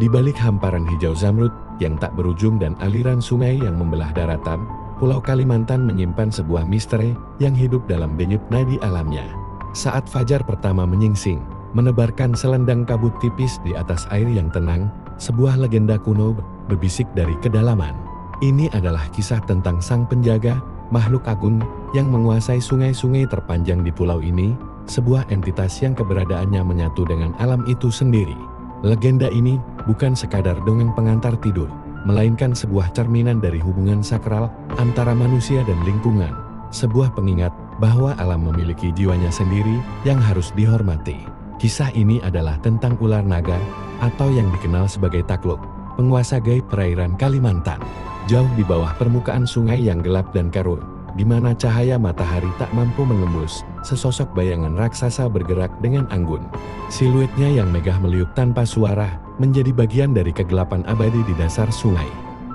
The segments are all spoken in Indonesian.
Di balik hamparan hijau zamrud yang tak berujung dan aliran sungai yang membelah daratan, Pulau Kalimantan menyimpan sebuah misteri yang hidup dalam denyut nadi alamnya. Saat fajar pertama menyingsing, menebarkan selendang kabut tipis di atas air yang tenang, sebuah legenda kuno berbisik dari kedalaman. Ini adalah kisah tentang sang penjaga, makhluk agung yang menguasai sungai-sungai terpanjang di pulau ini, sebuah entitas yang keberadaannya menyatu dengan alam itu sendiri. Legenda ini bukan sekadar dongeng pengantar tidur, melainkan sebuah cerminan dari hubungan sakral antara manusia dan lingkungan. Sebuah pengingat bahwa alam memiliki jiwanya sendiri yang harus dihormati. Kisah ini adalah tentang ular naga, atau yang dikenal sebagai Takluk, penguasa gaib perairan Kalimantan. Jauh di bawah permukaan sungai yang gelap dan keruh, di mana cahaya matahari tak mampu menembus, sesosok bayangan raksasa bergerak dengan anggun. Siluetnya yang megah meliuk tanpa suara, menjadi bagian dari kegelapan abadi di dasar sungai.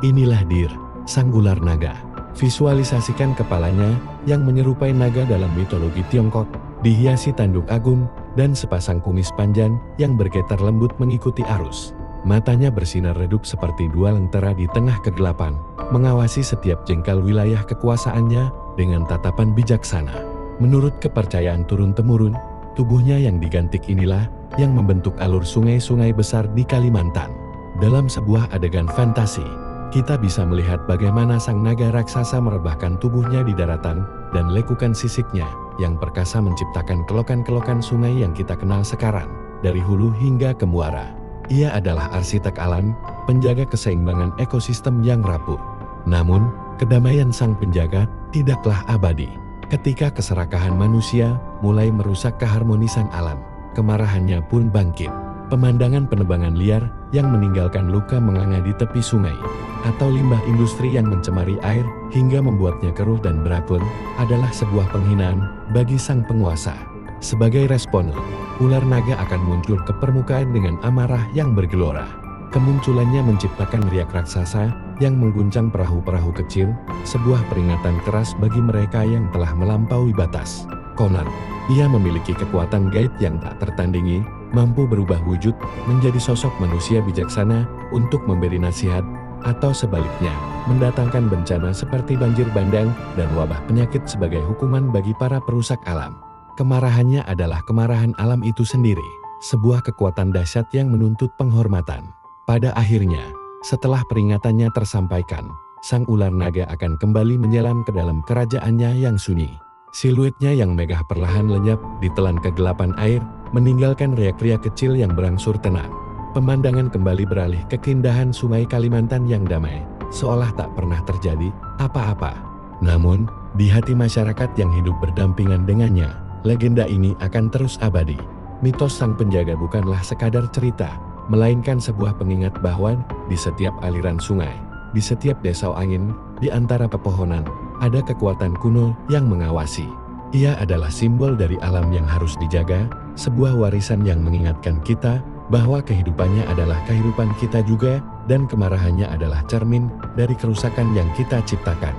Inilah Dir, sang ular naga. Visualisasikan kepalanya yang menyerupai naga dalam mitologi Tiongkok, dihiasi tanduk agung dan sepasang kumis panjang yang bergetar lembut mengikuti arus. Matanya bersinar redup seperti dua lentera di tengah kegelapan, mengawasi setiap jengkal wilayah kekuasaannya dengan tatapan bijaksana. Menurut kepercayaan turun-temurun, tubuhnya yang digantik inilah yang membentuk alur sungai-sungai besar di Kalimantan. Dalam sebuah adegan fantasi, kita bisa melihat bagaimana sang naga raksasa merebahkan tubuhnya di daratan dan lekukan sisiknya yang perkasa menciptakan kelokan-kelokan sungai yang kita kenal sekarang, dari hulu hingga ke muara. Ia adalah arsitek alam, penjaga keseimbangan ekosistem yang rapuh. Namun, kedamaian sang penjaga tidaklah abadi. Ketika keserakahan manusia mulai merusak keharmonisan alam, kemarahannya pun bangkit. Pemandangan penebangan liar yang meninggalkan luka menganga di tepi sungai, atau limbah industri yang mencemari air hingga membuatnya keruh dan beracun, adalah sebuah penghinaan bagi sang penguasa. Sebagai respon, ular naga akan muncul ke permukaan dengan amarah yang bergelora. Kemunculannya menciptakan riak raksasa yang mengguncang perahu-perahu kecil, sebuah peringatan keras bagi mereka yang telah melampaui batas. Konon, ia memiliki kekuatan gaib yang tak tertandingi, mampu berubah wujud menjadi sosok manusia bijaksana untuk memberi nasihat, atau sebaliknya, mendatangkan bencana seperti banjir bandang dan wabah penyakit sebagai hukuman bagi para perusak alam. Kemarahannya adalah kemarahan alam itu sendiri, sebuah kekuatan dahsyat yang menuntut penghormatan. Pada akhirnya, setelah peringatannya tersampaikan, sang ular naga akan kembali menyelam ke dalam kerajaannya yang sunyi. Siluetnya yang megah perlahan lenyap ditelan kegelapan air, meninggalkan riak-riak kecil yang berangsur tenang. Pemandangan kembali beralih ke keindahan sungai Kalimantan yang damai, seolah tak pernah terjadi apa-apa. Namun, di hati masyarakat yang hidup berdampingan dengannya, legenda ini akan terus abadi. Mitos sang penjaga bukanlah sekadar cerita, melainkan sebuah pengingat bahwa di setiap aliran sungai, di setiap desau angin, di antara pepohonan, ada kekuatan kuno yang mengawasi. Ia adalah simbol dari alam yang harus dijaga, sebuah warisan yang mengingatkan kita bahwa kehidupannya adalah kehidupan kita juga, dan kemarahannya adalah cermin dari kerusakan yang kita ciptakan.